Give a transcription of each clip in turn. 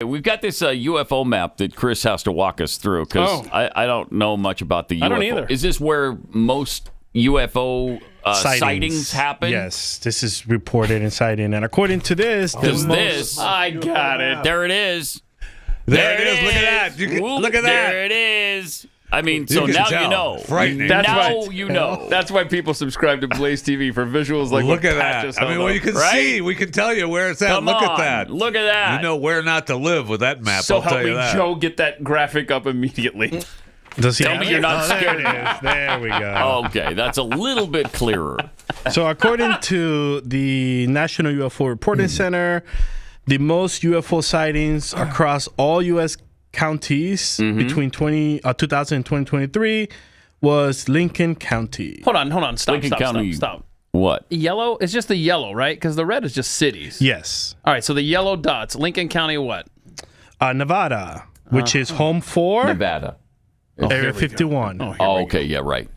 We've got this UFO map that Chris has to walk us through because I don't know much about the UFO. I don't either. Is this where most UFO sightings happen? Yes, this is reported in sighting. And according to this, I got it. There it is. There it is. Look at that. Look at that. There it is. I mean, so now you know. Frightening. You know. That's why people subscribe to BlazeTV for visuals like look at Pat that. just I mean, well, you can see. We can tell you where it's at. Come look on. at that. Look at that. You know where not to live with that map. So I'll tell help you me, that. Joe, get that graphic up immediately. Does he Tell me you're not scared. There we go. Okay, that's a little bit clearer. So according to the National UFO Reporting Center, the most UFO sightings across all U.S. counties between 2000 and 2023 was Lincoln County. Hold on. Stop. What? Yellow? It's just the yellow, right? Because the red is just cities. Yes. All right, so the yellow dots. Lincoln County what? Nevada, which is home for Nevada. Area 51. Okay, yeah, right.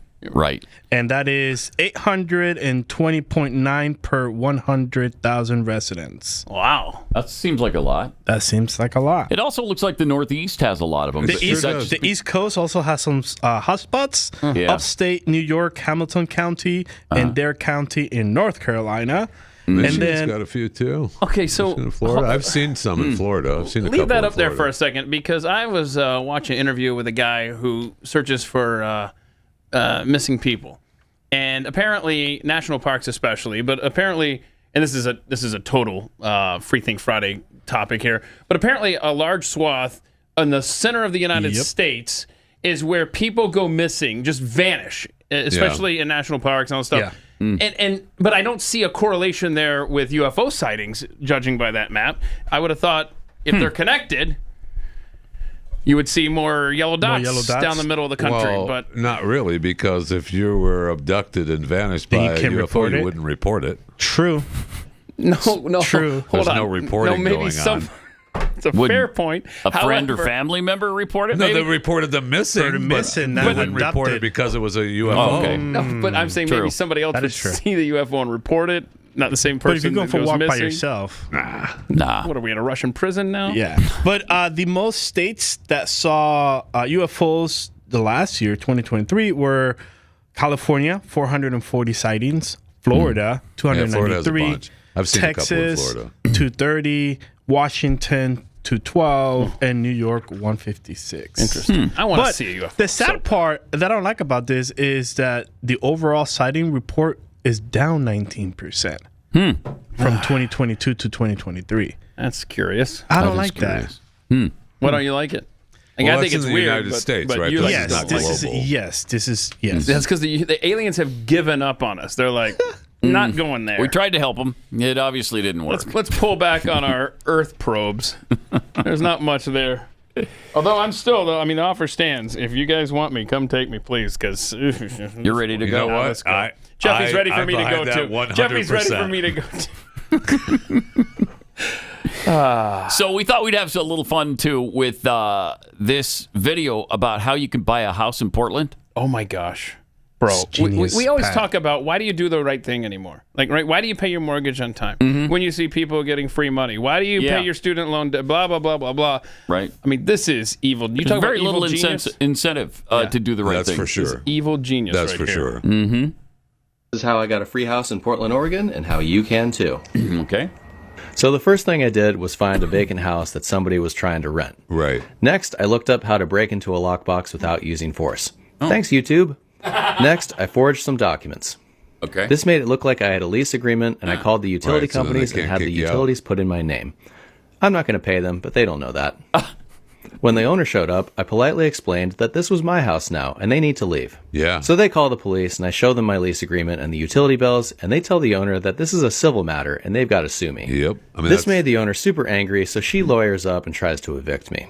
And that is 820.9 per 100,000 residents. Wow. That seems like a lot. That seems like a lot. It also looks like the Northeast has a lot of them. The East Coast also has some hotspots. Yeah. Upstate New York, Hamilton County, and Dare County in North Carolina. Michigan's got a few too. Okay, so in Florida, I've seen some in Florida. I've seen a couple. leave that in up there Florida. for a second because I was watching an interview with a guy who searches for missing people, and apparently national parks especially, but apparently, and this is a total Free Think Friday topic here, but apparently a large swath in the center of the United States is where people go missing, just vanish, especially in national parks and all that stuff. Yeah. But I don't see a correlation there with UFO sightings, judging by that map. I would have thought if they're connected, you would see more yellow dots down the middle of the country. Well, but not really, because if you were abducted and vanished by a UFO, you wouldn't report it. True. no, True. Hold There's on. no reporting maybe going on. It's a fair point. A friend or However, family member report it? No, maybe? they reported them missing. not They wouldn't report abducted. it because it was a UFO. Oh, okay. No, but I'm saying True. maybe somebody else That would is true. see the UFO and report it. Not the same person. But if you're going that for a goes walk missing. by yourself. Nah. What are we in a Russian prison now? Yeah. But the most states that saw UFOs the last year, 2023, were California, 440 sightings, Florida, Florida has a 293, bunch. I've seen a couple in Texas, Florida. 230, Washington, 212, and New York, 156. Interesting. I want to But see a UFO. the sad part that I don't like about this is that the overall sighting report is down 19% from 2022 to 2023. That's curious. I don't like that. Why don't you like it? Well, I think that's it's in the weird. United but, States, but right? you like This it. is not global. That's because the aliens have given up on us. They're like, not going there. We tried to help them. It obviously didn't work. Let's pull back on our Earth probes. There's not much there. Although the offer stands. If you guys want me, come take me, please, because You're ready to You go. know what? let's go. Jeffy's ready for me to go to. Jeffy's ready for me to go to. So we thought we'd have a little fun, too, with this video about how you can buy a house in Portland. Oh, my gosh. Bro, Genius, we always Pat. talk about why do you do the right thing anymore? Like, right? Why do you pay your mortgage on time when you see people getting free money? Why do you pay your student loan? Blah blah blah blah blah. Right. I mean, this is evil. You There's talk very about evil little genius. incentive to do the right That's thing. for sure. Evil genius. That's right for here. sure. This is how I got a free house in Portland, Oregon, and how you can too. Okay. So the first thing I did was find a vacant house that somebody was trying to rent. Right. Next, I looked up how to break into a lockbox without using force. Thanks, YouTube. Next, I forged some documents. Okay. This made it look like I had a lease agreement, and I called the utility Right, so then they companies and can't had the kick you out. utilities put in my name. I'm not going to pay them, but they don't know that. When the owner showed up, I politely explained that this was my house now, and they need to leave. Yeah. So they call the police, and I show them my lease agreement and the utility bills, and they tell the owner that this is a civil matter, and they've got to sue me. Yep. I mean, This that's- made the owner super angry, so she lawyers up and tries to evict me.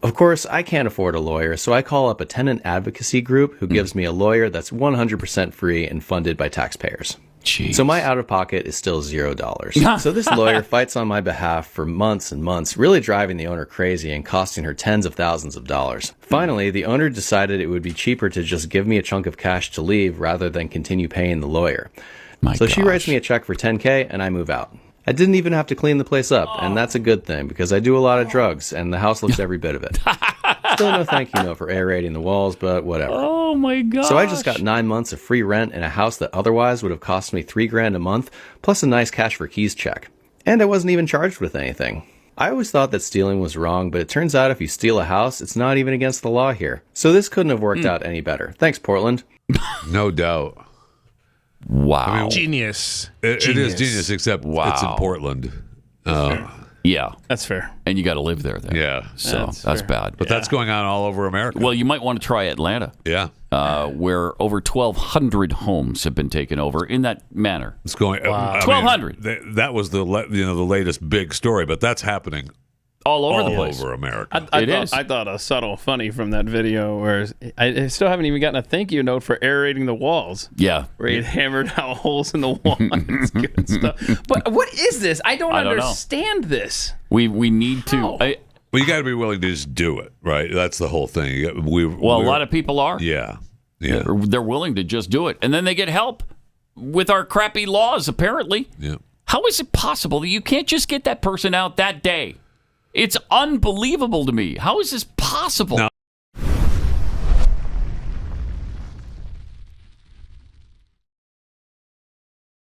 Of course, I can't afford a lawyer, so I call up a tenant advocacy group who gives me a lawyer that's 100% free and funded by taxpayers. Jeez. So my out-of-pocket is still $0. So this lawyer fights on my behalf for months and months, really driving the owner crazy and costing her tens of thousands of dollars. Finally, the owner decided it would be cheaper to just give me a chunk of cash to leave rather than continue paying the lawyer. So she writes me a check for $10K and I move out. I didn't even have to clean the place up, and that's a good thing because I do a lot of drugs, and the house looks every bit of it. Still no thank you note for aerating the walls, but whatever. Oh my god! So I just got 9 months of free rent in a house that otherwise would have cost me $3,000 a month, plus a nice cash for keys check. And I wasn't even charged with anything. I always thought that stealing was wrong, but it turns out if you steal a house, it's not even against the law here. So this couldn't have worked out any better. Thanks, Portland. No doubt. Wow. I mean, Genius. It is genius, except it's in Portland. Yeah. That's fair. And you got to live there then. Yeah. So that's bad. But that's going on all over America. Well, you might want to try Atlanta. Yeah. Where over 1,200 homes have been taken over in that manner. It's going. Wow. 1,200. That was the latest big story, but that's happening all over the place. All over America. I thought a subtle funny from that video where I still haven't even gotten a thank you note for aerating the walls. Yeah. Where he hammered out holes in the wall. It's good stuff. But what is this? I don't understand this. We need to. How? Well, you got to be willing to just do it, right? That's the whole thing. A lot of people are. Yeah. They're willing to just do it. And then they get help with our crappy laws, apparently. Yeah. How is it possible that you can't just get that person out that day? It's unbelievable to me. How is this possible? Now,